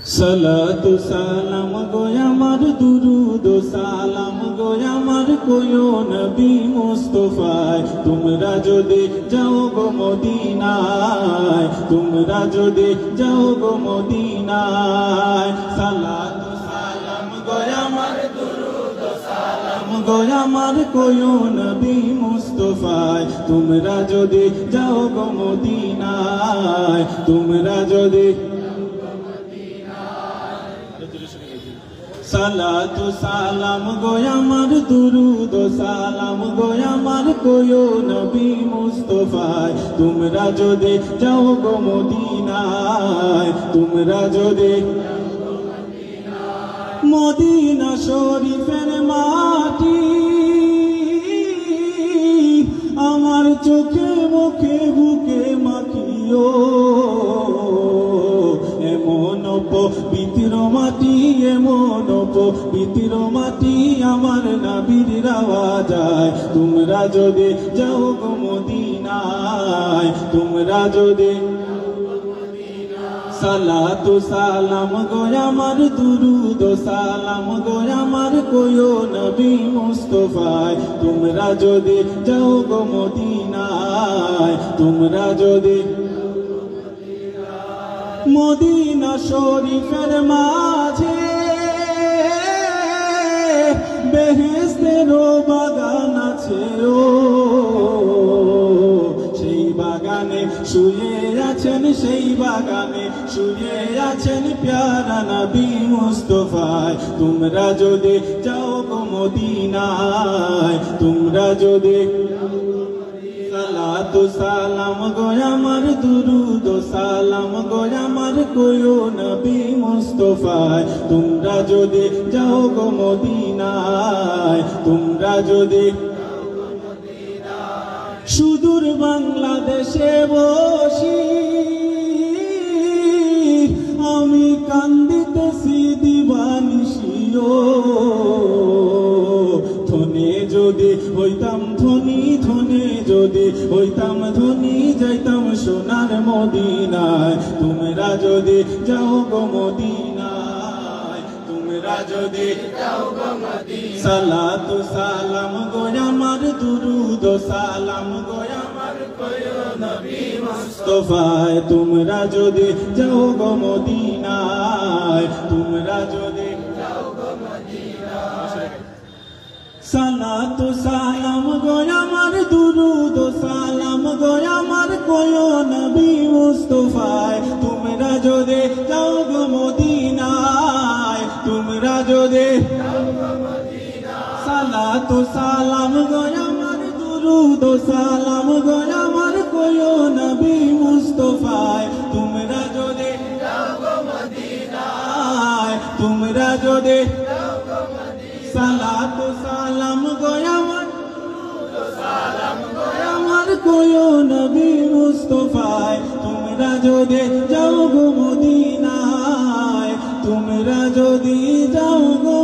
সালাতু সালাম গো আমার দুরুদ সালাম গো আমার কোয়ো নবী মুস্তাফায় তোমরা যদি যাও গো মদিনায় তোমরা যদি যাও গো মদিনায় সালাতু সালাম গো আমার দুরুদ সালাম গো আমার কোয়ো নবী মুস্তাফায় তোমরা যদি যাও গো মদিনায় তোমরা যদি সালাতু সালাম গো আমার দুরুদ সালাম গো আমার কোয়ো নবী মুস্তাফায় তোমরা যদি যাও গো মদিনায় তোমরা যদি মদিনা শরীফের মাটি আমার চোখে মুখে বুকে মাখিও এমন পবিত্র মাটি এমন পবিত্র মাটি আমার নবীর রওয়া যায় তোমরা যদি যাও গো মদিনায় তোমরা যদি সালাতু সালাম গো আমার দুরুদ সালাম গো আমার কোয়ো নবী মুস্তাফায় তোমরা যদি যাও গো মদিনায় তোমরা যদি মদিনা শরীফের মাঝে বেহেশতের বাগান আছে ও সেই বাগানে শুয়ে আছেন সেই বাগানে শুয়ে আছেন প্যারা নবী মুস্তাফায় তোমরা যদি যাও গো মদিনায় তোমরা যদি সালাতু সালাম গো আমার দুরুদ সালাম গো আমার কোয়ো নবী মুস্তাফায় তোমরা যদি যাও গো মদিনায় তোমরা যদি সুদূর বাংলাদেশে বসি আমি কান্দিতেছি দিবানিশিও ধনে যদি হইতাম ধনী ধনে যদি হইতাম ধনী যাইতাম সোনার মদিনায় তোমরা যদি যাও গো মদিনায় তোমরা যদি যাও গো মদিনায় সালাতু সালাম গো আমার দুরুদ সালাম গো আমার কোয়ো নবী মুস্তাফায় তোমরা যদি যাও গো মদিনায় তোমরা যদি যাও গো মদিনায় সালাতু সালাম গো আমার দুরুদ সালাম গো আমার কোয়ো নবী মুস্তাফায় তোমরা যদি যাও গো মদিনায় তোমরা যদি যাও গো মদিনায় সালাতু সালাম গো আমার দুরুদ সালাম গো আমার কোয়ো নবী মুস্তাফায় তোমরা যদি যাও গো মদিনায় তোমরা যদি সালাতু সালাম গো আমার সালাম গো আমার কোয়ো নবী মুস্তাফায় তোমরা যদি যাও গো মদিনায় তোমরা যদি যাও গো